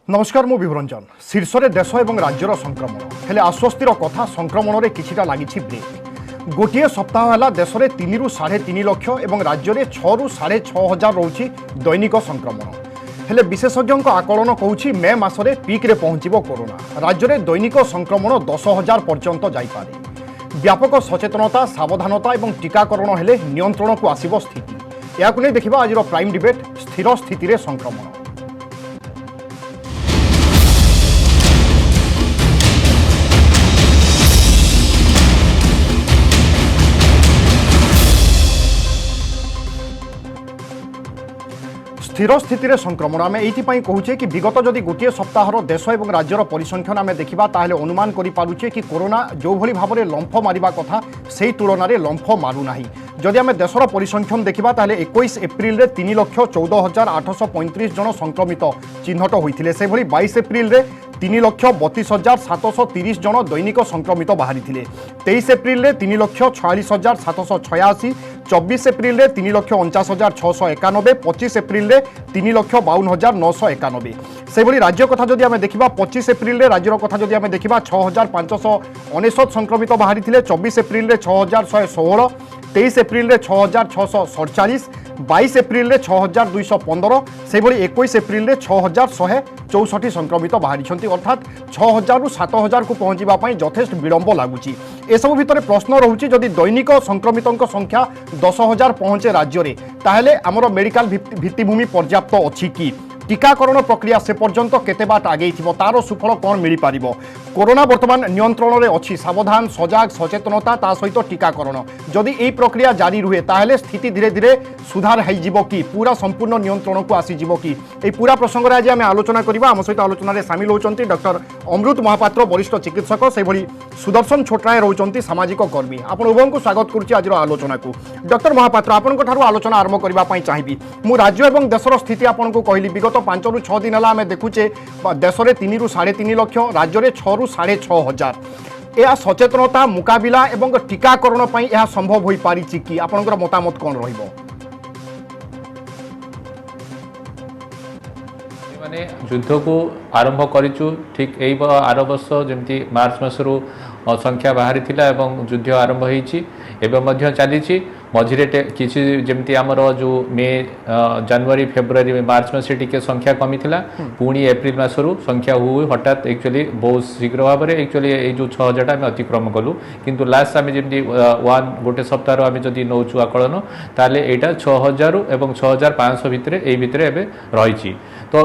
नमस्कार मु विभरंजन शीर्ष में देश और राज्यर संक्रमण हेले आश्वस्तिर कथा संक्रमण में किछिटा लागिछि ब्रेक। गोटे सप्ताह है देश में 3 ରୁ 3.5 लाख और राज्य में 6 ରୁ 6.5 हजार रोची दैनिक संक्रमण। हेले विशेषज्ञों आकलन कहूँ मे मासरे पीक रे पहुंचब कोरोना। राज्य में दैनिक संक्रमण 10,000 पर्यंत जाइपारे। व्यापक सचेतनता सावधानता और टीकाकरण हेले नियंत्रण को आसिब स्थिति। या देखा आज प्राइम डिबेट स्थिर स्थिति रे संक्रमण। स्थिर स्थिति संक्रमण आम ये कहूचे कि विगत जदि गोटे सप्ताहर देश और राज्यर परिसंख्यान आम देखा ताहले अनुमान करें कि कोरोना जो भली भाव में लंफ मारिबा कथा से तुलन में लंफ मारूना। जदि आम देशर परिसंख्यान देखा ताहले 21 एप्रिल में 3,14,835 जन संक्रमित चिन्हट होते से 22 एप्रिल में 3,32,730 जन दैनिक संक्रमित बाहरी। 23 एप्रिल में 3,46,786, 24 एप्रिल में 3,49,691, 25 एप्रिल में 3,52,991। से राज्य कथा जदि आम देखा 25 एप्रिल में राज्यर कथा जदि आम देखा 6,599 संक्रमित बाहरी। 24 एप्रिल में 6,116, 23 एप्रिल में 6,647, 22 एप्रिल में 6,215, से 21 एप्रिल में 6,164 संक्रमित बाहरी। अर्थात 6,000 ରୁ 7,000 को पहुँचापी यथेष्ट विलंब लगुच। एसबू भितर प्रश्न रोचे जदि दैनिक संक्रमितों संख्या 10,000 पहुँचे राज्य में ताहले आमर मेडिकल भित्तिभूमि पर्याप्त अच्छी कि टीकाकरण प्रक्रिया से पर्यंत केते बाट आगे तार सुफल कौन मिल पार। कोरोना वर्तमान नियंत्रण में अच्छी सावधान सजाग सचेतनता ता सहित टीकाकरण जदि यही प्रक्रिया जारी रुहे ताहले स्थिति धीरे धीरे सुधार हो कि पूरा संपूर्ण नियंत्रण को आसीजिवो कि यह पूरा प्रसंग में आज आम आलोचना करवा। आम सहित आलोचना सामिल होती डॉक्टर अमृत महापात्र वरिष्ठ चिकित्सक से सुदर्शन छोटराय रोचंती सामाजिक कर्मी। आप उभयों को स्वागत करुच्ची आज आलोचना को। डॉक्टर महापात्र आपंठ आलोचना आरंभ करने चाहिए। मु राज्य और देशर स्थिति आपको कहली विगत 5 ରୁ 6 दिन है आम देखुचे देश में 3 ରୁ 3.5 लाख राज्य में 6 ରୁ 6.5 हजार। यह सचेतनता मुकाबिला एवं टीकाकरण यह संभव हो पारी कि आपनकर मतामत कौन रहिबो? माने युद्ध को आरंभ करिचु ठीक एई आर वर्ष जमती मार्च मासरू संख्या बाहरी थिला एवं युद्ध आरंभ होईची एवं मध्य चलीची मझिरे किसी जमती आमर जो मे जनवरी फेब्रुआरी मार्च मास टिके संख्या कमी थिला पुणी एप्रिल मासरू संख्या हुई हठात एक्चुअली बहुत शीघ्र भाव में एक्चुअली ये जो 6,000 आम अतिक्रम कलु किंतु लास्ट आम जमी गोटे सप्ताह आम जदि नौचु आकलन ताले एटा 6,000 एवं 6,500 भितर यही भितर एबे रही। तो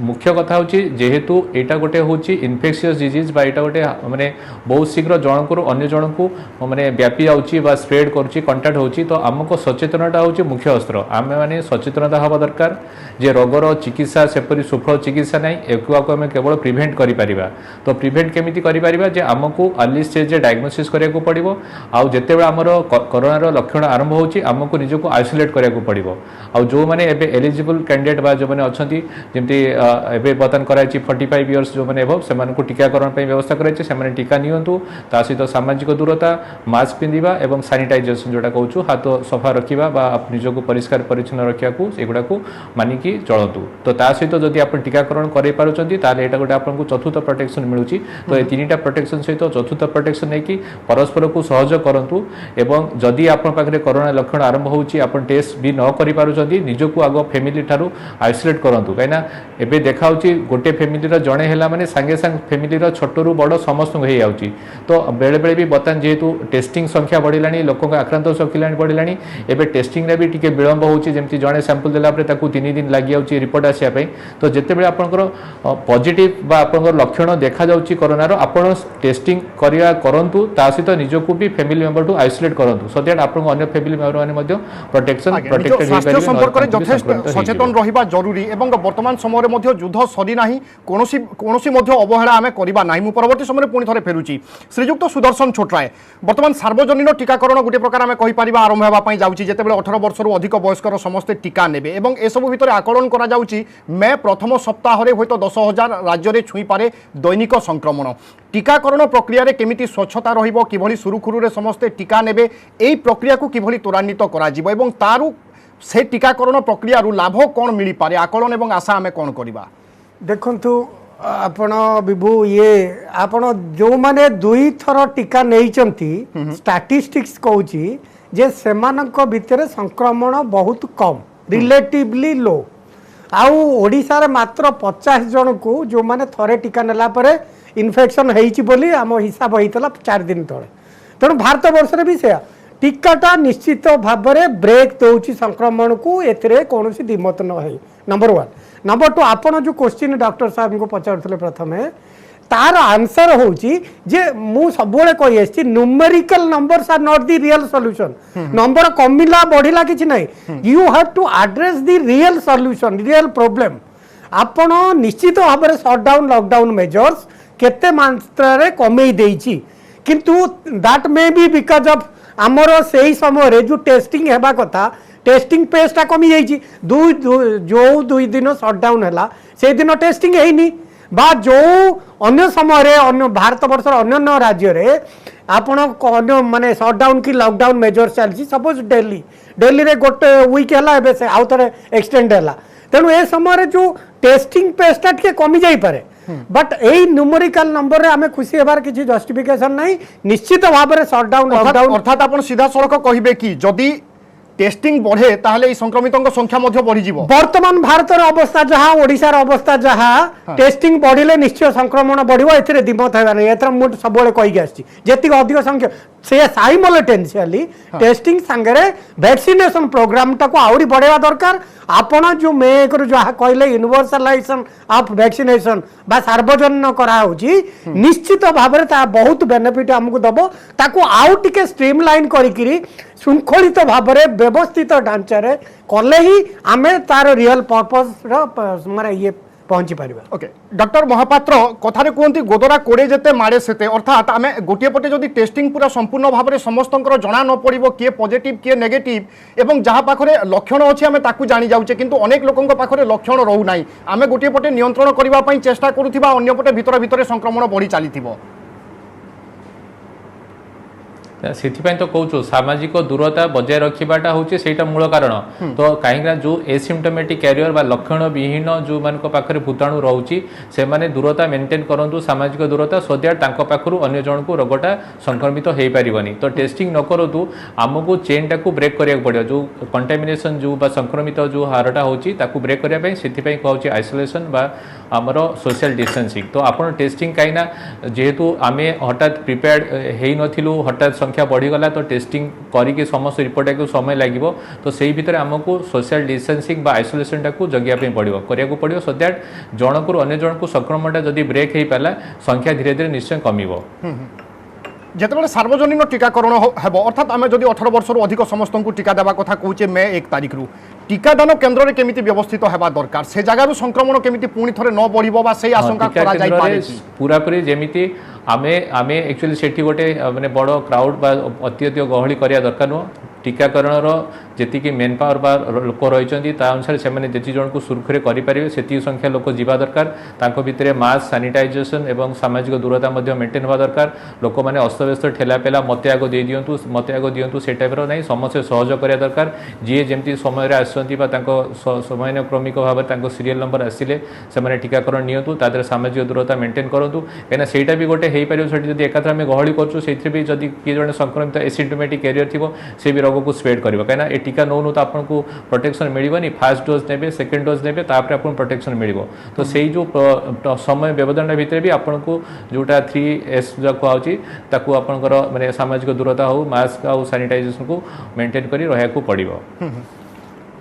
मुख्य कथा होची जेहेतु एटा गोटे होची इन्फेक्शियस डिजीज बा एटा गोटे माने बहुत शीघ्र जनक अन्य जनक माने व्यापी जाउची बा स्प्रेड करूची कंटाक्ट होची। तो आमको सचेतनता होची मुख्य अस्त्र। आम मैंने सचेतनता हवा दरकार जे रोगर चिकित्सा सेपरी सुफल चिकित्सा नहीं एक आम केवल प्रिभेंट करिपारिबा। तो प्रिभेंट केमिति करिपारिबा जे आमको अर्ली स्टेज डायग्नोसिस करिया को पड़िबो। आउ जेतेबेले आमर कोरोनार लक्षण आरंभ होची आमको निजको आइसोलेट करिया को पड़िबो। आउ जो माने एबे एलिजिबल कैंडिडेट बा जो माने अछंती जेमति एबे बतन कराइची 45 इयर्स जो माने एबव सेमान को टीकाकरण पे व्यवस्था कराइची सेमाने टीका नियंतु ता सहित सामाजिक दूरता मास्क पिंदिबा एवं सैनिटाइजेशन जोटा कहूछु हाथ सफा रखा निजक परिष्कार परिच्छन्न रखा एगुड़ा को मानिकी चलतु। तो ता सहित जदि आप टीकाकरण कर पारे गोटे आपको चतुर्थ प्रोटेक्शन मिलूँ। तो ये 3टा प्रोटेक्शन सहित चतुर्थ प्रोटेक्शन नहीं कि परस्पर को सहयोग करूँ एवं जदि आप कोरोना लक्षण आरंभ होची आप टेस्ट भी न कर पार्टी निजक आग फैमिली ठारू आइसोलेट करूँ कहीं एवं देखा गोटे फैमिली जड़े है मैंने सांगे सांगे फैमिली छोटू बड़ समस्त हो जाऊँगी। तो बेले बेले भी बर्तमान जेहेतु टेस्टिंग संख्या बढ़ला लोक आक्रांत संख्या बढ़लानी एबे टेस्टिंग रे भी टिके विलंब होची जेमती जड़े सैंपल देला परे ताकू 3 दिन लागि जाउची रिपोर्ट आसिया पई। तो जेतेबेले आपनकर पॉजिटिव बा आपनकर लक्षण देखा जाउची कोरोना रो आपण टेस्टिंग करिया करंतु ता सहित निजको भी फैमिली मेंबर टू आइसोलेट करंतु सो दैट आपन अन्य फैमिली मेंबर माने मध्ये प्रोटेक्शन प्रोटेक्टेड हे स्वास्थ्य संपर्क रे यथेष्ट सचेतन रहिबा जरूरी एवं वर्तमान समय रे मध्ये युद्ध सरी नाही कोनोसी मध्ये अवहेला आमे करिबा नाही। मु परवर्ती समय रे पुनी थरे फेरुची श्रीयुक्त सुदर्शन छोटराय वर्तमान सार्वजनिक टीकाकरण गोटे प्रकार आमे कहि परिबा आरंभ होगा जाऊँगी जितेबाला 18 वर्ष रु अधिक वयस्कर समस्ते टीका नेबे एवं एसबू भितर आकलन करा जाउची मे प्रथम सप्ताह रे होइतो 10,000 राज्य रे छुई पारे दैनिक संक्रमण। टीकाकरण प्रक्रिया रे केमिति स्वच्छता रहिबो किभली सुरुखुरु रे समस्ते टीका नेबे एई प्रक्रिया को किभली त्वरान्वित करा जिवो एवं तारु से टीकाकरण प्रक्रिया रु लाभ कोन मिली पारे आकलन एवं आशा आमे कोन करिबा? देखंतु आपण विभू ये आपण जो माने दुई थर टीका नेइचंती स्टैटिस्टिक्स कहूची जे सेमानक भितर संक्रमण बहुत कम रिलेटिवली लो आउ ओडिसा रे मात्र 50 जन को जो माने थरे टीका नेला परे इन्फेक्शन हेइची बोली आम हिसाब होइतला 4 दिन तळे तेणु भारत वर्ष रे भी से टीकाटा निश्चित भाव में ब्रेक दौची संक्रमण को एथिरे कौनसी दिमत न है नंबर 1 नंबर 2 आपण जो क्वेश्चन डॉक्टर साहब को पचारुले प्रथमे तार आंसर होची जे मु सबले कहि आछि numerical numbers are not the real solution number कमिला बढ़िला किछि नै you have to address the real solution real problem आपण निश्चित भाव में शटडाउन लॉकडाउन मेजर्स केते मात्रा रे कमेई देइछि किंतु that may be because of आमर से समय रे जो टेस्टिंग हेबा कथा टेस्टिंग पेसटा कमी जाइए जो 2 दिन शटडाउन है से दिन टेस्टिंग है बा जो अन्य समय रे अन्य भारत वर्ष अन्य राज्य रे आपण अन्य माने शटडाउन की लॉकडाउन मेजर चलती सपोज दिल्ली रे गोटे वीक है से आउ थे एक्सटेंड है तेणु ए समय जो टेस्टिंग पेसटा टे कमी जाई पारे बट यही न्यूमेरिकल नंबर रे आमे खुशी हेबार किसी जस्टिफिकेशन नहीं निश्चित भाव में शटडाउन लॉकडाउन अर्थात आपण सीधा सड़क कहिबे कि जदि टेस्टिंग बढ़े ताहले संक्रमितों संख्या मध्य बढ़ी जीवो वर्तमान भारत अवस्था जहाँ ओडिशार अवस्था जहाँ टेस्टिंग बढ़िले निश्चय संक्रमण बढ़िबो एथिरे दिमत हेबा नै एथरा मु सबले कहि आछि जेति अधिक संख्या से साइमल्टेनियसली टेस्टिंग संगे वैक्सीनेशन प्रोग्राम टाको आउरी बढ़ेवा दरकार आपण जो मे कर जहाँ कहले यूनिवर्सलाइजेशन ऑफ वैक्सीनेशन बा सार्वजनिक करा होची निश्चित भाव में ता बहुत बेनिफिट हमको दबो ताको आउ टिके स्ट्रीमलाइन करिकिरी शृंखलित भाव में व्यवस्थित ढांचा रे कले ही आमे तार रियल पर्पस माने ये पहुंची पारिबा ओके डॉक्टर महापात्र कथारे कहती गोदरा कोड़े जेते मारे सेते अर्थात आम गोटे पटे जदि टेस्टिंग पूरा संपूर्ण भाव में समस्त जना न पड़ो किए पॉजिटिव किए नेगेटिव एवं जहाँ पाखरे लक्षण अच्छी आम ताकू जानी जाऊे किंतु अनेक लोकों पाखरे लक्षण रोना आम गोटे पटे नियंत्रण करने चेष्टा करुवा अन्य पटे भितर भितर संक्रमण बढ़ी चली से तो कहूँ सामाजिक दूरता बजाय रखाटा हूँ से मूल कारण तो कहीं जो एसिम्टोमेटिक कैरियर बा लक्षण विहीन जो मान पाखे भूताणु रोचे से माने दूरता मेंटेन करूँ सामाजिक दूरता सो दैट पाखु अन्य जन को रोगटा संक्रमित हो पारनी तो टेस्टिंग न करूँ आमको चेन टाक ब्रेक करा पड़ो जो कंटामिनेशन जो संक्रमित जो हारटा होची ब्रेक करने से कहूँ आइसोलेशन बा आमर सोशल डिस्टेंसिंग तो आप टेस्टिंग कहीं जेहेतु आम हठात प्रिपेयर्ड हो हठात संख्या बढ़ीगला तो टेस्टिंग करके समस्त रिपोर्ट को समय लगे तो से भितर आमको सोशल डिस्टेंसिंग बा आइसोलेशन टाक जगिया पड़ो करिया पड़ो सो दैट जनक अन्य जन को संक्रमणटा जदि ब्रेक हो पाला संख्या धीरे धीरे निश्चय कमिबो जिते सार्वजनिक टीकाकरण हेब अर्थात आम जदि 18 वर्ष अधिक समस्त को टीका देवा कथा कहूचे मे 1 तारिख रु टीकादान केन्द्र में केमिति व्यवस्थित हेबा दरकार से जगार संक्रमण केमिति पुणी थरे न बढ़िबो बा से आशंका करा जाय पारे पूरा पूरी जेमिति आमे एक्चुअली सेठी गोटे माने बड़ क्राउड बा अत्यधिक गहली करिया दरकार नो टीकाकरण जी मेन पावर बा लोक रही अनुसार से जी जन को सुरखुरे करेंगे से संख्या लोक जीवा दरकार भितर मास्क सानिटाइजेशन एवं सामाजिक दूरता मेंटेन हवा दरकार लोक मैंने अस्तव्यस्त ठेलापेला मते आग दे दिंतु मते आग दिंतु से टाइप ना समस्ते सहयोग करा दरकार जी जमी समय समय क्रमिक भाव में सीरियल नंबर आसिले से टीकाकरण नियंतु तादर सामाजिक दूरता मेंटेन करूँ कहीं सेटा भी गोटे हो पार एकाथर आम गहली करूँ से जदि किए जन संक्रमित एसिम्टोमेटिक कैरियर थी से भी रोग को स्प्रेड कर कहीं टीका नौ तो आपको प्रोटेक्शन मिलनी फास्ट डोज ने सेकेंड डोज ने आपको प्रोटेक्शन मिल तो से जो समय व्यवधान भितर भी आपको जोटा 3S कहूँ आपंकर माने सामाजिक दूरता हो मास्क आ सानिटाइजेशन को मेंटेन कर रहा पड़ो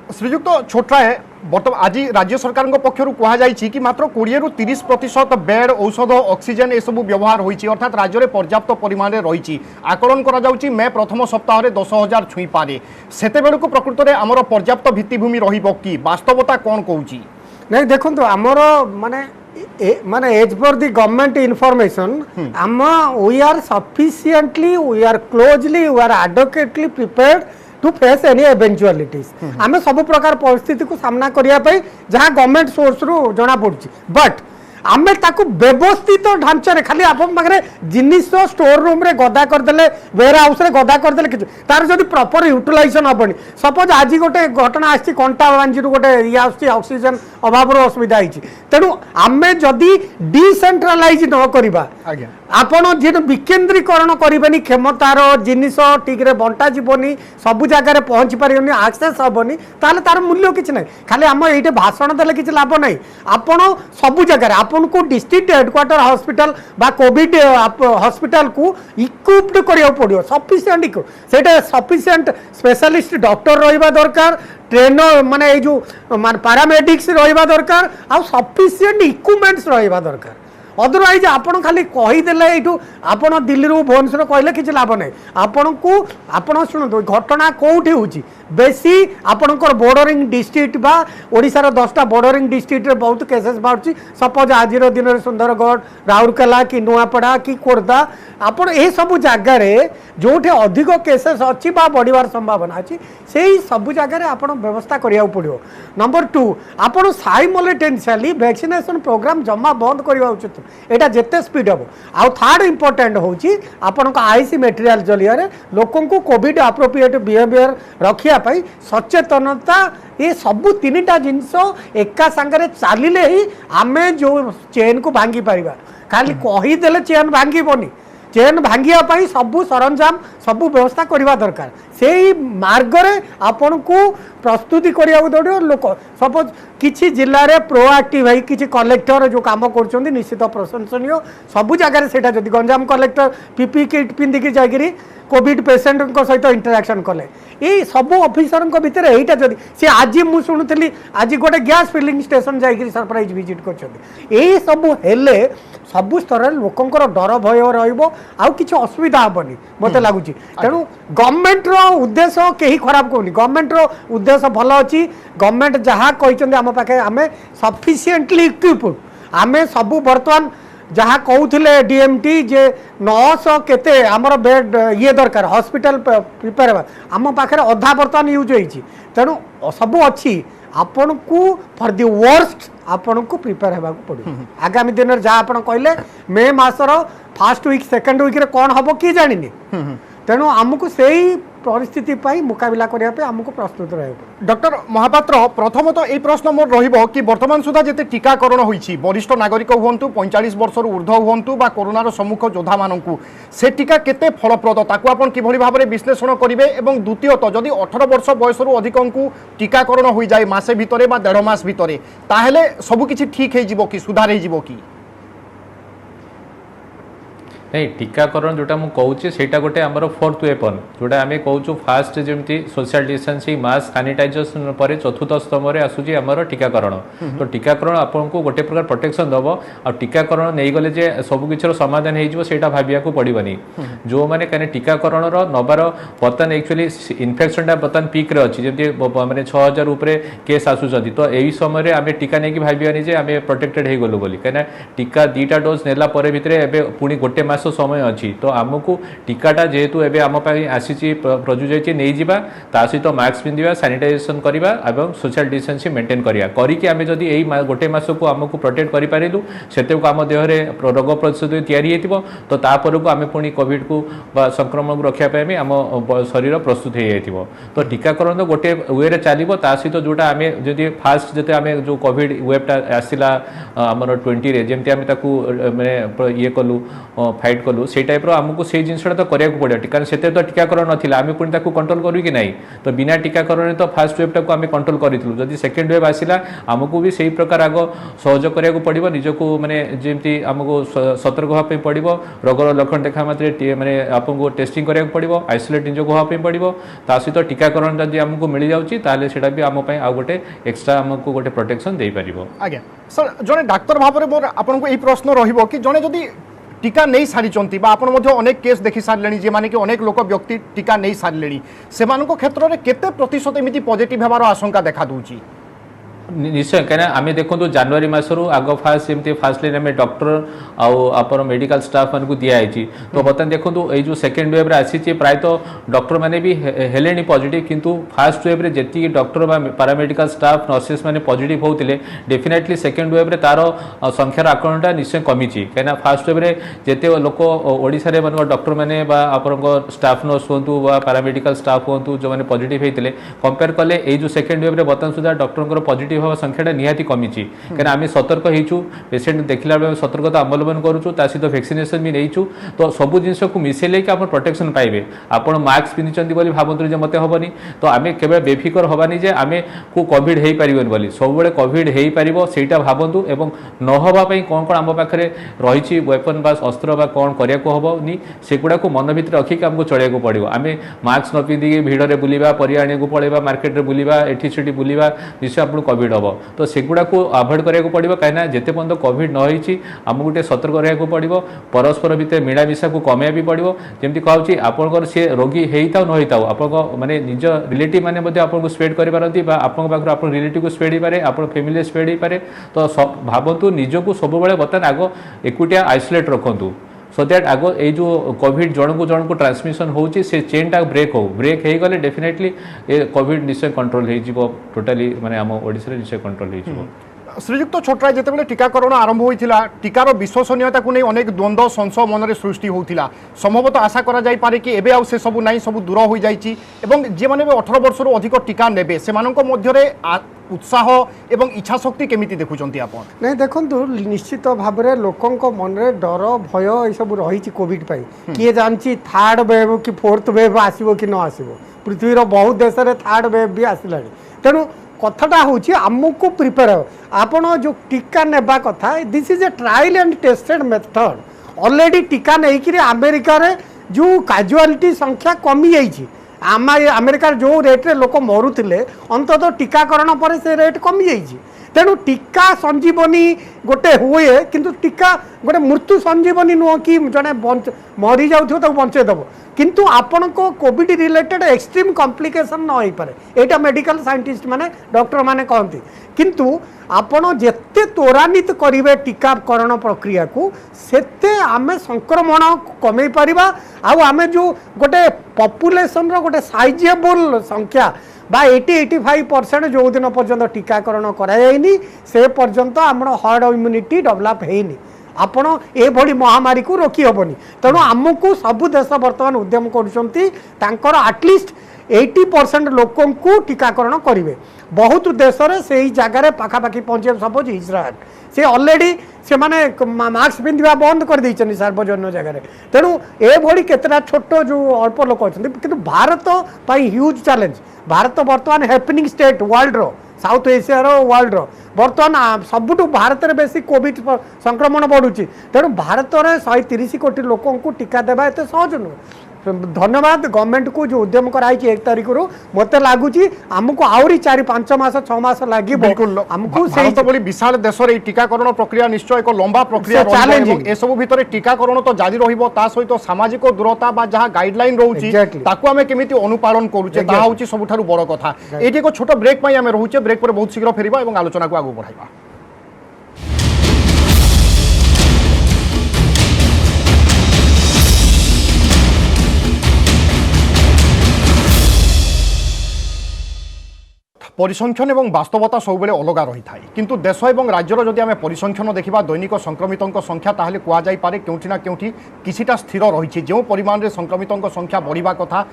श्रीजुक्त छोटराय बर्तमान आज राज्य सरकार पक्षर कहुई कि मात्र 20 ରୁ 30% बेड औषध ऑक्सीजन ये सब व्यवहार होती अर्थात राज्य में पर्याप्त परिमाण में रही आकलन कर मे प्रथम सप्ताह 10,000 छुई पारे से प्रकृत में आमर पर्याप्त भित्तिभूमि रही वास्तवता कौन कहूँ नहीं देखो आमर माने as per the government information आम we are sufficiently we are closely we are adequately prepared to face any eventualities आम सब प्रकार परिस्थिति को सामना करने जहाँ गवर्नमेंट सोर्स रु जना पड़ी बट आमे ताकू व्यवस्थित ढांचा खाली आपण पाखे जिनिस स्टोर रूम रे गदा करदेले वेयर हाउस रे गदा करदेले कि तार जदि प्रॉपर यूटिलाइजेशन हबनी सपोज आज गोटे घटना आछि कंटा बांजी गोटे ये आछि ऑक्सीजन अभाव रो असुविधा होइछि तेणु आमे जदि डिसेंट्रलाइज न करिबा आज्ञा आपण जे विकेंद्रीकरण करिबेनी क्षमतार जिनिस ठीक रे बंटा जीवनी सब जगह रे पहुंच पारिबनी एक्सेस हबनी ताले तार मूल्य किछ नै खाली हम एटे भाषण देले किछ लाभ नै आपण सब जगह रे आपण को डिस्ट्रिक्ट हेडक्वार्टर हॉस्पिटल बा कोविड हॉस्पिटल को इक्विप्ड करियो पड़ियो सफिशिएंट सेटा सफिशिएंट स्पेशलिस्ट डॉक्टर रहिबा दरकार ट्रेनर माने ए जो माने पैरामेडिक्स रहिबा दरकार आ सफिशिएंट इक्विपमेंट्स रहिबा दरकार अदरवाइज आपण खाली कहीदेले यू आपण दिल्ली भुवनेश्वर कहले किसी लाभ ना आपण को आपण शुणु घटना कौटी होची बेसी आपणकर बॉर्डरिंग डिस्ट्रिक्ट बा ओडिशार 10टा बॉर्डरिंग डिस्ट्रिक्ट रे बहुत केसेस बाहर सपोज आज दिन में सुंदरगढ़ राउरकेला कि नुआपड़ा कि खोर्धा आपण ए सब जगार जो अधिक केसेस अच्छी बढ़वार संभावना अच्छी से ही सब जगार आपण व्यवस्था करिया पड़ो नंबर 2 आपण साइमल्टेनियसली वैक्सीनेशन प्रोग्राम जमा बंद करवा उचित एटा जेते स्पीड हम आउ थर्ड इंपोर्टेंट होची आपण आईसी मटेरियल जरिया लोक कोविड अप्रोप्रिएट बिहेवियर रखिया सचेतनता ये सबू 3टा जिनस एका सांगरे चलिले ही आमे जो चेन को भांगी पारिबा खाली कहीदेले चेन भांगीबनी चेन भांगिया सबू सरंजाम सबू व्यवस्था करवा दरकार से मार्गरे आपण को प्रस्तुति करिया पड़ो लोक सपोज किसी जिले में प्रोआक्टिव है किसी कलेक्टर जो काम कर निश्चित प्रशंसनीय सबू जगह से जब गंजाम कलेक्टर पीपी किट पिंधिकी जाकि कोविड पेसेंट सहित इंटराक्शन कले ये सब ऑफिसर भितर यहीटा जदि सी आज मुझे शुणुली आज गोटे गैस फिलिंग स्टेशन जाकि सरप्राइज विजिट कर सब हेले सबु स्तर लोकंर डर भय रहा कि असुविधा हेनी मत लगुच तेणु गवर्नमेंट रो उद्देश्य कहीं खराब कहनी गवर्नमेंट रो उद्देश्य भल अच्छी गवर्नमेंट जहाँ कहते आम पाखे आम सफिशिएंटली इक्विप्ड आम सबू बर्तमान जहाँ कहते डीएमटी जे 900 केते आमर बेड ये दरकार हॉस्पिटल प्रिपेयर आम पाखे अधा बर्तमान यूज होती तेणु सबू अच्छी आपण को फॉर दि वर्स्ट आपण को प्रिपेयर होगा पड़ो आगामी दिन में जहाँ आप कहले मे मासर फास्ट वीक सेकेंड वीक रे कौन हम कि जानी तेणु आमको से परिस्थिति मुकाबला करने आमको प्रस्तुत रहे डॉक्टर महापात्र प्रथमतः ये प्रश्न मोर रहिबो कि वर्तमान सुधा जिते टीकाकरण होईछि वरिष्ठ नागरिक हुंतु 45 वर्ष ऊर्ध्व हुंतु बा कोरोनार सम्मुख योद्धा मानकु से टीका केते फलप्रद ताकू आपण किभଳି भाबरे विश्लेषण करिवे एवं द्वितीयतः जदि 18 वर्ष बयसरु अधिकंकु टीकाकरण होई जाय मासे भितरे बा 1.5 मास भितरे ताहेले सबु किछि ठीक हे जिवो कि सुधार हे जिवो कि नहीं टीकाकरण जोटा मुझे कहूँ सेटा गोटे आमर फोर्थ वेपन जोटा आम कहूँ फास्ट जमी सोशल डिस्टेंसिंग मास्क सानिटाइजेशन पर चतुर्थ स्तंभ में आसूँ आमर टीकाकरण तो टीकाकरण आपको गोटे प्रकार प्रोटेक्शन दब आ टीकाकरण नहीं गले जे सबकिछर समाधान होटा भाविया पड़ोनी जो मैंने कहीं टीकाकरण नबार बर्तमान एक्चुअली इनफेक्शनटा बर्तमान पिक रे अच्छी जमी मैंने 6000 उपर केस आसुँच तो यही समय आम टीका नहीं भावियानी जे आम प्रोटेक्टेड हो गलु बोली कहीं टीका 2टा डोज नेला भितर पुणी गोटे मास समय अच्छी तो आमको टीकाटा जेहेतु एवं आम आसी प्रजुज नहीं जावा ता सहित मास्क पिंधा सानिटाइजेशन करवा और सोशल डिस्टेंसिंग मेंटेन करवा करके आम जदि यही गोटे मास को आमको प्रोटेक्ट करूँ से आम देहरे रोग प्रतिशोध या तो तापर को आम पुणी कोविड को संक्रमण को रखापी आम शरीर प्रस्तुत हो जाइए तो टीकाकरण तो गोटे वे चलो ता सहित जोटा आम जदि फास्ट जो आम जो कोविड वेबटा आसला आमर 20 जमी आम मैंने ये कलु फाइट कलु से टाइप आमको से जिनसा तो कराया पड़े कारण से तो टीकाकरण नाला आम पुणी कंट्रोल करूँ कि नहीं तो बिना टीकाकरण तो फास्ट वेबटा को आम कंट्रोल करूँ जदि सेकेंड वेब आसला आमको भी सही प्रकार आग सहयोग कराया पड़ो निजको माने जमी आमको सतर्क होगापी पड़ो रोगर लक्षण देखा मात्रे माने आपको टेस्टिंग कराया पड़ो आइसोलेट निजक होगापी पड़ो ता सहित टीकाकरण जब आमको मिल जाऊँगी ताले सेटा भी आम आउ गोटे एक्सट्रा आमको गोटे प्रोटेक्शन दे पार। आज्ञा सर जड़े डाक्तर भाव में मोर आपको यही प्रश्न रहिबो कि जड़े जदि टीका नहीं सारी आपण अनेक केस देखी सारे जे माने कि अनेक लोक व्यक्ति टीका नहीं सारे से क्षेत्र में केते प्रतिशत एमती पॉजिटिव होवार आशंका देखा दूची निश्चय कहीं आम देखो जनवरी मसरू आग फास्ट जमी फास्ट लाइन आम डॉक्टर आपर मेडिकल स्टाफ मान दिखाई तो बर्तमान देखो ये सेकेंड वेव आसी प्रायतः डॉक्टर मैंने भी हेले पॉजिटिव किंतु फास्ट वेव जी डॉक्टर पैरामेडिकल स्टाफ नर्सेस मैंने पॉजिटिव होते डेफिनेटली सेकेंड वेव तार संख्यार आकलनटा निश्चय कमी कहीं फास्ट वेव जिते लोक ओडिशा मान डॉक्टर मैंने स्टाफ नर्स हूँ पैरामेडिकल स्टाफ हूँ जो मैंने पॉजिटिव होते कंपेयर कले ये सेकेंड वेव बर्तमान सुधा डॉक्टर पॉजिटिव हवा संख्याटा निहाती कमी कहीं आम सतर्क होइचु पेसेंट देखला बेले सतर्कता अवलंबन करूँ ता सहित वैक्सीनेशन भी नहीं तो सब जिनस को मिसेले कि आप प्रोटेक्शन पाइबे आप मास्क पिंधि बोली भावतु जे मत हेनी तो आम केवल बेफिकर हबानी जे आम को कोविड हो पारे बोली सब कोविड हो पार सेटा भावतु एवं न हवाई कौन कौन आम पाखे रही वेपन बा अस्त्र बा कौन करने हेनी सेगुड़ा को मन भितर रखिक आमको चलैया पड़ो आम मास्क न पिंधिकी भिड़े बुलवा परिया आने को पड़ेगा मार्केट में बुलवा एठी बुलवा निश्चय आपको कोविड हम तो सेगुड़ा को अवॉइड कराया पड़ो कहीं जिते पर्यटन कोविड न होती आमको गोटे सतर्क रहा पड़ो परस्पर भितर मिलामिशा को कमेया भी पड़ो जमी कहूँ आपंकर सी रोगी होता न होता आप माने निज रिलेटिव मैंने आपको स्प्रेड करपारती आप रिलेटिव को स्प्रेड हो पारे आप फैमिली स्प्रेड हो पारे तो भावतु निजक सब बर्तमान आग एकुटिया आइसोलेट रखु सो दैट आग ये जो कोविड जन को ट्रांसमिशन होची से चेनटा ब्रेक हो गले डेफिनेटली ये कोविड निश्चय कंट्रोल हो टोटाली माने आम ओडिशा रे निश्चय कंट्रोल हो श्रीजुक्त छोटराय जितेबाला टीकाकरण आरंभ होता टीकार विश्वसनीयता को नहीं अनेक द्वंद्व संशय मन में सृष्टि होता संभवतः आशा करा जाई पारे कि एबे आउ से सब नहीं सब दूर हो जाइए जे मैंने 18 वर्ष अधिक टीका नेबे से उत्साह एवं इच्छा शक्ति केमी देखुं आप नहीं देखु निश्चित भाव में लोकों मन में डर भय ये सब रही कोविड किए जानी थर्ड वेव कि फोर्थ वेव आसो कि न आसो पृथ्वीर बहुत देश में थर्ड वेव भी आसला तेणु कथाटा हूँ आमको प्रिपेयर आपड़ जो टीका नेबा कथा this is A trial and tested method already टीका नहीं कि अमेरिका रे जो काजुआलिटी संख्या कमी जाइए अमेरिका जो रेट्रे लोक मरुले अंततः टीकाकरण पर से रेट कमी जाइए तेणु टीका संजीवनी गोटे हुए किंतु टीका गोटे मृत्यु संजीवनी नुह कि जड़े मरी जाऊ बंचेदेव किंतु आपण को कोविड रिलेटेड एक्सट्रीम कॉम्प्लिकेशन न हो पारे यहाँ मेडिकल साइंटिस्ट माने डॉक्टर माने कहती किंतु आपण जेते त्वरान्वित करेंगे टीकाकरण प्रक्रिया को सेते आमे संक्रमण कमे पारिबा आमे जो गोटे पॉपुलेशन रो गोटे साइजेबल संख्या बा 80-85% जो दिन पर्यंत टीकाकरण कराइनी से पर्यंत आम हर्ड इम्यूनिटी डेवलप होनी आपण एभली महामारी को रोकी हेनी तेणु आमको सबू देश बर्तमान उद्यम कर आटलिस्ट 80% लोक टीकाकरण करेंगे बहुत देश में से ही जगार पाखापाखि पहुँचे सपोज इज्राएल से ऑलरेडी से माने मास्क पिंधा बंद कर देइछन सार्वजनिक जगह तेणु एभली केतटा छोट जो अल्प लोक अच्छा कि भारत ह्यूज चैलेंज भारत बर्तमान हैपनिंग स्टेट वर्ल्ड रो साउथ एशिया रो वर्ल्ड रो बर्तमान सबुठ भारत में बेसी कोविड संक्रमण बढ़ुची तेणु भारत में 130 कोटी लोक टीका देवा एत सहज नुह धन्यवाद गवर्नमेंट को जो उद्यम कराई 1 तारीख रू मत लगुच आमको आहरी 4-5 मास 6 मास लगे भारत बोली विशाल देश में टीकाकरण प्रक्रिया निश्चय एक लंबा प्रक्रिया चैलेंजिंग ए सब भितर टीकाकरण तो जारी रहिबो ता सहित सामाजिक दूरता बा जहां गाइडलाइन रहउची ताकू आमे केमिति अनुपालन करूचे ता होची सबुठारु बड़ कथा एठी को छोट ब्रेक पई आमे रहउचे ब्रेक पर बहुत शीघ्र फेरिबा एवं आलोचना को आगु बढ़ाइबा। परिसंख्यान और वास्तवता सब बेले अलग रही था किंतु देश और राज्यर जदि आम परिसंख्यान देखा दैनिक संक्रमितों संख्या ताहले कहुई केउठी ना केउठी किछिटा स्थिर रही जो परिमाण में संक्रमितों संख्या बढ़िया कथा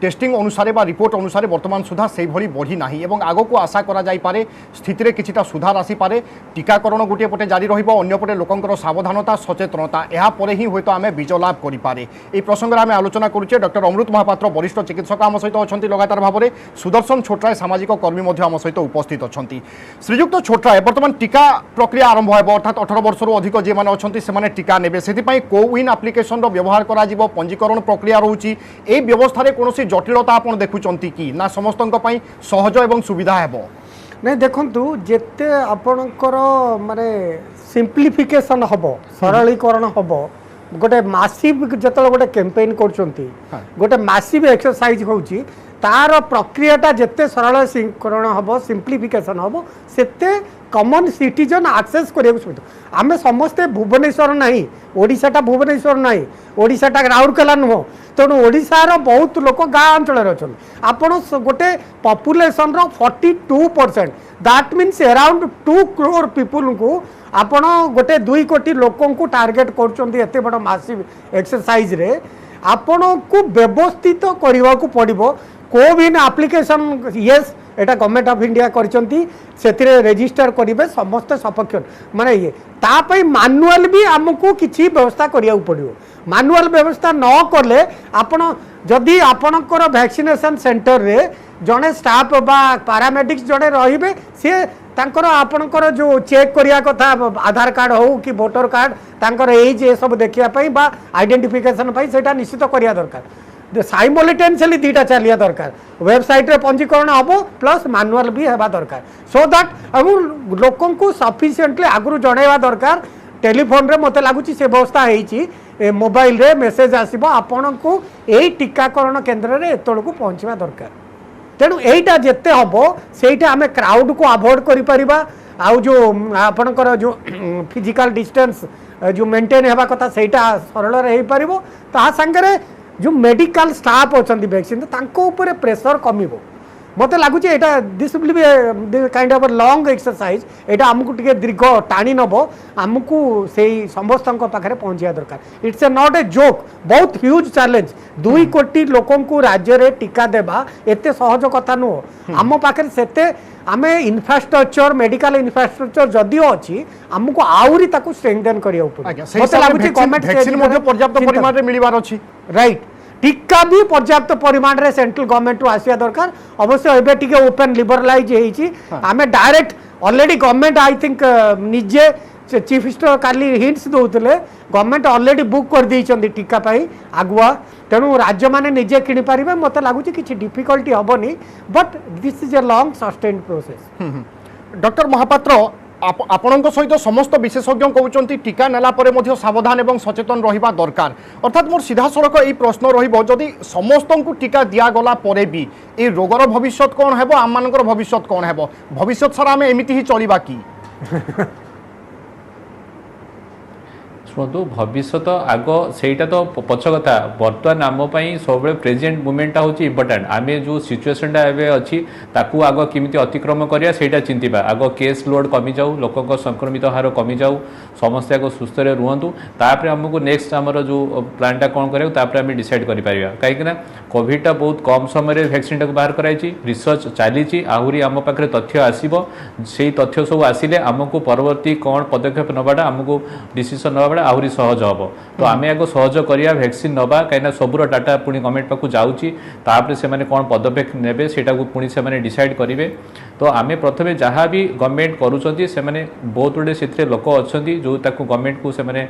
टेस्टिंग अनुसार बा रिपोर्ट अनुसार वर्तमान सुधा से भली बढ़ी ना आग को आशा करा जाई पारे स्थिति में किछिटा सुधार आसी पारे टीकाकरण गोटे पटे जारी रहिबो अन्य पटे लोकंकर सावधानता सचेतनता या परे ही होय तो आमे विजय लाभ करि पारे ए प्रसंग आमे आलोचना करूचे डॉक्टर अमृत महापात्र वरिष्ठ चिकित्सक आम सहित अच्छा लगातार भाव में सुदर्शन छोटराय सामाजिक कर्मी आम सहित उपस्थित अच्छा श्रीजुक्त छोटराय बर्तमान टीका प्रक्रिया आरंभ हो अर्थात 18 वर्ष अधिक जे माने अछंती से माने टीका नेबे सेति कोविन एप्लिकेशन व्यवहार करा जिवो पंजीकरण प्रक्रिया रहउची ए व्यवस्था रे कोनोसी जटिलता आपण देखुचंती कि ना समस्तंक पई सहज एवं सुविधा हेबो नहीं देखंतु जेते आपणकर माने सिंप्लिफिकेशन हबो सरलीकरण हबो गोटे मासिव जतल गोटे कैंपेन करचंती गोटे मासिव एक्सरसाइज होउची तार प्रक्रियाटा जिते सरल करण हम सिंप्लिफिकेशन हम सेते कॉमन सिटीजन एक्सेस करिया सुविधा आमे समस्ते भुवनेश्वर नहीं ओडिशाटा भुवनेश्वर नहीं ओडिशाटा राउरकेला नुह तेणु ओडिशार बहुत लोक गाँ अंचल अच्छा आपण गोटे पॉपुलेशन रो 42% that means around 2 crore people को आपण गोटे 2 कोटी लोकों को टार्गेट करछन्ती एते बड़ मासिव एक्सरसाइज रे आपण को व्यवस्थित करने को पड़ो CoWIN application yes Etah government of India करछन्ती सेतिरे register करिवे समस्त सपक्ष माने ये तापई मैनुअल भी हमको किछि व्यवस्था करिया पड़ो मैनुअल व्यवस्था न करले आपण जदि आपणकर वैक्सीनेशन सेंटर रे जड़े स्टाफ बा पैरामेडिक्स जड़े रहिबे से तांकर आपणकर जो चेक करिया कथा आधार कार्ड हो कि वोटर कार्ड तांकर एज ये सब देखिया पई बा आइडेंटिफिकेशन पई सेटा निश्चित करिया दरकार साइमल्टेनियसली दीटा चलिया दरकार वेबसाइट रे पंजीकरण हम प्लस मैनुअल भी हेबा दरकार सो दैट हम लोकन को सफिशिएंटली आगु जणैवा दरकार टेलीफोन रे मते लागुची से व्यवस्था हेची मोबाइल रे मेसेज आसीबो आपन को एई टीकाकरण केंद्र रे एतळ को पहुंचवा दरकार तेणु यहीटा जिते हम से आम क्राउड को अवॉइड करिपरिबा आउ जो आपणकर जो फिजिकल डिस्टेंस जो मेंटेन हेबा कथा सेटा सरल रे हेई परिबो ता संगे जो मेडिकल स्टाफ अच्छा वैक्सीन तांको ऊपर प्रेशर कमिबो मत लगुच यहाँ this will be kind of long exercise यहाँ आमको टे दीर्घ टाणी नब आमको से समस्त पाखे पहुँचा दरकार it's a not a joke बहुत ह्यूज चैलेंज 2 कोटी लोकों को राज्य में टीका देवा एते सहज कथा नुह आम पाखे सेते आम इन्फ्रास्ट्रक्चर मेडिकल इन्फ्रास्ट्रक्चर जदियो अच्छी आमको आहरी स्ट्रेंथेन करिया पर्याप्त परिमाण में मिलबार अछि राइट टीका भी पर्याप्त परिमाण रे सेंट्रल गवर्नमेंट आसिया दरकार अवश्य एबे टिके ओपन लिबरलाइज हेची आमे direct already government I think निजे चीफ मिनिस्टर काली हिंट्स दउतले गवर्नमेंट ऑलरेडी बुक कर दी टीका पाई आगुआ तेणु राज्य माने निजे किनि पारिबे मते लागुची किछि डिफिकल्टी हबनी but this is a long sustained process doctor Mahapatra आपणों सहित समस्त विशेषज्ञ कहते टीका नेला परे मध्य सावधान एवं सचेतन रहिबा दरकार अर्थात मोर सीधा सड़क यही प्रश्न रहिबो जदि समस्त को टीका दिगला परे भी ए रोगर भविष्य कौन हेबो आम मानकर भविष्य कौन हेबो भविष्य सारा आम एमती ही चलिबा कि शुणु भविष्य आग से पछ कथा बर्तमान आम सब प्रेजेंट मुमेंटा हूँ इम्पोर्टाट आम जो सिचुएसनटा अच्छी ताकू आग केमी अतिक्रम करा से चिंता आग केस लोड कमी जाऊ लोक संक्रमित हार कमी जाऊ समस्या को सुस्थ रुहतु तापर आमको नेक्स्ट आमर जो प्लानटा कौन करें डिसाइड कर कहीं कोविडटा बहुत कम समय वैक्सीन टाक बाहर कराई रिसर्च चली आहरी आम पाखे तथ्य आसो से तथ्य सब आसिले आमको परवर्ती कौन पदक्षेप नवाटा आमको डिसीजन नवाटा आहरी सहज हम तो आम आगे सहज करिया वैक्सीन नवा कहीं सबूर डाटा पुणी गवर्नमेंट पाक जाऊँगी से कौन पदक्षेप ने से पुणी से डिसाइड करेंगे तो आम प्रथम जहाँ भी गवर्नमेंट करुँच से बहुत गुड़े से लोक अच्छा जो गवर्नमेंट को से माने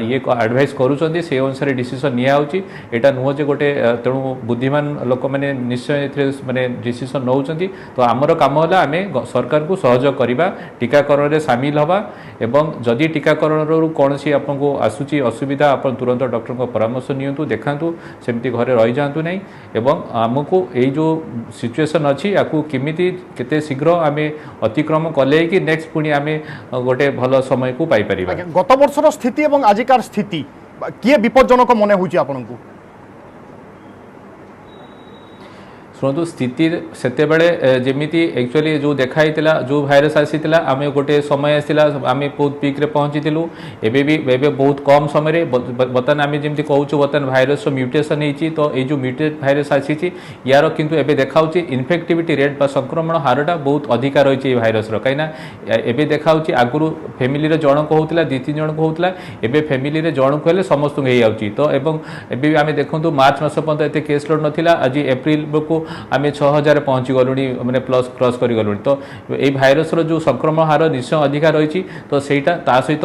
ये एडवाइस करुँच से अनुसार डिसीजन नियाउची एटा नुह जे गोटे तेणु बुद्धिमान लोक मैंने निश्चय माने डिसीजन नौ तो आमर कम है आम सरकार को सहयोग करवा टीकाकरण में सामिल हवा एवं जदि टीकाकरण कौन सी आपको आसूची असुविधा आप तुरंत डॉक्टर को परामर्श नियंतु देखातु सेमती घरे रही जातु नहीं एवं आमको यही जो सिचुएसन अच्छी आपको केमिति केते शीघ्र आम अतिक्रम कले कि नेक्स्ट पुणी आम गोटे भल समय को पाई परिबा गत वर्षर स्थिति एवं आजिकार स्थिति किए विपज्जनक मन होउची आपनकु शुणु स्थिति सेते जमीती एक्चुअली जो देखाई जो भाइरस आसीला आम गोटे समय आसला आम बहुत पिक रे पहुँचीलु एबे बहुत कम समय बर्तमान आम जमी कहूँ बर्तमान भाइरस म्यूटेशन होती तो ये जो म्यूटेड भाइरस आसी यार किंतु एबे देखाऊँ इनफेक्टिविटी रेट संक्रमण हारटा बहुत अधिका रही भाइरस कहीं एबे देखाऊँ आगुरी फैमिली जन को होता 2-3 जन को होता एबे फैमिली जन को समस्त हो जाऊँगी तो एवं एबे आम देखूँ मार्च मास पर्यंत एत केस लोड नाला आज एप्रिल को आम 6000 पहुँची गलु मैंने प्लस क्रॉस कर गलु तो ये भाइरस जो संक्रमण हार निश्चय अधिका रही तो सहीटा ता सहित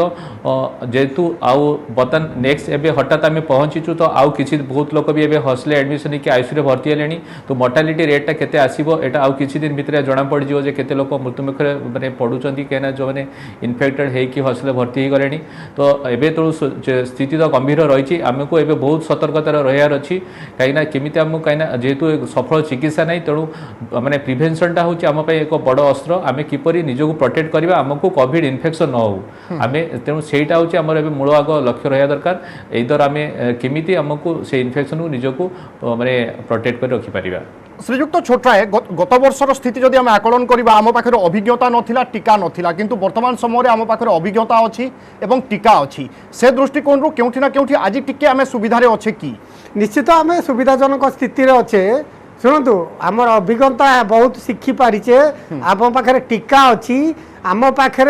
जेहेतु आउ बर्तमान नेक्स्ट एवं हठात आम पहुँचीचु तो आउ किसी बहुत लोक भी हॉस्टल एडमिशन कि आईसीयू भर्ती है तो मोर्टालिटी रेटा केते आसीबो एटा आउ किछि दिन भितर जणा पड़ जिवो जे केते लोक मृत्युमुखरे माने पडुचंती केना जो माने इन्फेक्टेड हे कि हॉस्टल भर्ती हो गलेनी तो एबे तो स्थिति तो गंभीर रही आमको एबे बहुत सतर्कतार रहार अच्छी कहीं केमी आमको कहीं जेहेतु सफल चिकित्सा नहीं तेणु माने प्रिभेन्सनटा हूँ आम एक बड़ अस्त्र आम किपरि निजको प्रोटेक्ट करवा आमको कोविड इन्फेक्शन न हो आम तेणु सेटा हूँ आमर एबे मूल आग लक्ष्य रहा दरकार एदर आम केमी आमको से इन्फेक्शन को निजको माने प्रोटेक्ट कर रखिपार श्रीजुक्त छोटराय गत वर्षर स्थिति जदि आम आकलन करवा आम पाखे अभिज्ञता नथिला टीका नथिला किंतु वर्तमान समय आम पाखे अभिज्ञता अच्छी एवं टीका अच्छी से दृष्टिकोण केउठी ना केउठी आज टिके आम सुविधारे अच्छे कि निश्चित आम सुविधाजनक स्थिति अच्छे शुणु आमर अभिज्ञता बहुत शिखी पारिचे आम पाखे टीका अच्छी आम पाखे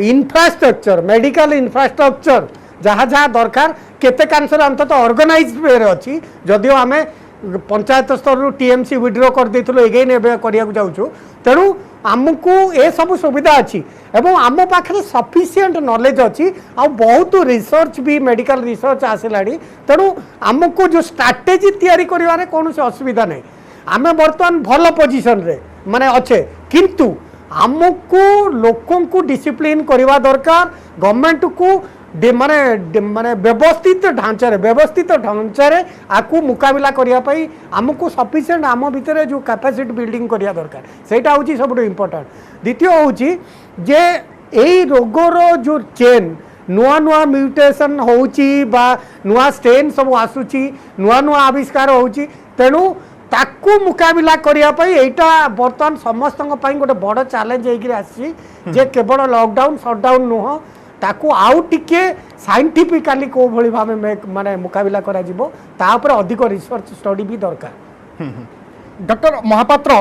इनफ्रास्ट्रक्चर मेडिकल इनफ्रास्ट्रक्चर जहाँ जहाँ दरकार केते कैंसर अंतत ऑर्गेनाइज वे अच्छी जदिव आम पंचायत स्तर टीएमसी विड्रो कर देथिलो एगेन एबे करिया जाउछु तेणु आमको ए सब सुविधा अच्छी एवं आम पाखे सफिशिएंट नॉलेज अच्छी आ बहुत रिसर्च भी मेडिकल रिसर्च आसिलाड़ी तेणु आमको जो स्ट्रैटेजी तैयारी करिवारे कोनोसी असुविधा नहीं आमे वर्तमान भल पोजिशन रे माने अच्छे किंतु आमको लोकों को डिसिप्लिन करवा दरकार गवर्नमेंट को माने व्यवस्थित ढांचारे आपको मुकाबला करने आमको सफिशिएंट आम भितर जो कैपेसिटी बिल्डिंग करिया दरकार सेटा होची सब इम्पोर्टेंट द्वितीय होची जे एई रोगर जो चेन नुआ नुआ म्यूटेशन होची बा नुआ स्टेन सब आसुची नुआ नुआ आविष्कार होची तेणु ताकू मुकाबला करने एटा बर्तमान समस्त गोटे बड़ चैलेंज होकर आसी जे केवल लॉकडाउन शटडाउन नुह ताकू आउ टिके साइंटिफिकली को भली भाव माने मुकाबला करा जिवो तापर अधिक रिसर्च स्टडी भी दरकार डॉक्टर महापात्र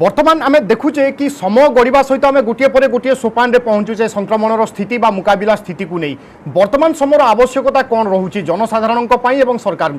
वर्तमान आम देखुचे कि समय गड़िया सहित आम गोटे पर गोटे सोपान पहुँचुचे संक्रमणर स्थिति बा मुकाबला स्थिति को नहीं वर्तमान समय आवश्यकता कौन रोचे जनसाधारण एवं सरकार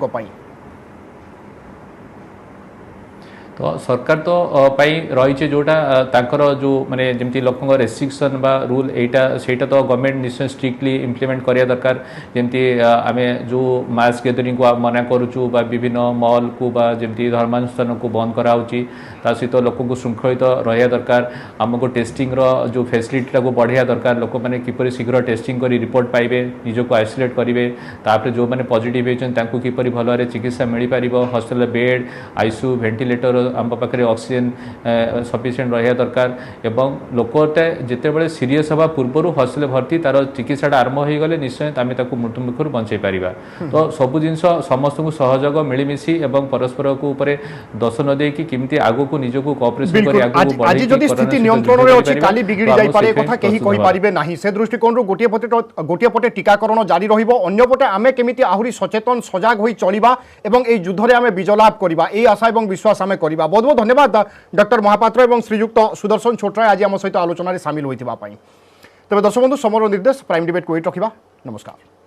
तो सरकार तो रही जोटा तांकर जो माने जमती लोकों रेस्ट्रिक्शन बा रूल एटा सेटा तो गवर्नमेंट निश्चय स्ट्रिक्टली इम्प्लीमेंट करिया दरकार जमती आमे जो मास गैदरिंग को मना करूचु बा विभिन्न मॉल को बा जमती धर्मानुष्ठान को बंद कराउची ता सहित लोकों को श्रृंखलित रहा दरकार आमको टेस्टिंग रो जो फैसिलिटी को बढ़िया दरकार लोक मैंने किपरि शीघ्र टेस्टिंग करी रिपोर्ट पाइबे निजको आइसोलेट करेंगे तापर जो मैंने पॉजिटिव होती किपरि भल चिकित्सा मिल पार हॉस्पिटल बेड आईसीयू वेंटिलेटर आम पाखे ऑक्सीजन सफिशिएंट रहा दरकार एवं लोकटे जितेबाला सीरीयस हवा पूर्व हॉस्पिटल भर्ती तार चिकित्साटा आरंभ हो गले निश्चय आम मृत्युमुखर बचाई पार तो सब जिन समस्त को सहयोग मिलमिशी एवं परस्पर को ऊपर दोष न देकी किमती आगो को निजको कोऑपरेशन करी आगो आज जदि स्थिति नियंत्रण रे अछि काली बिगिड़ी जाई पारे कथा केही कहि पारिबे नाही से दृष्टिकोण रो गोटिए पटे टीकाकरण जारी रहिबो अन्य पटे आमे केमिति आहुरी सचेतन सजाग होई चलिबा एवं एई युद्ध रे आमे विजयलाभ करबा एई आशा एवं विश्वास आमे करबा बहुत बहुत धन्यवाद डॉक्टर महापात्र एवं श्रीयुक्त सुदर्शन छोटराय आज आम सहित आलोचन सामिल होइथिबा पई तबे दर्शक बंधु समर निर्देश प्राइम डिबेट को रखिबा नमस्कार।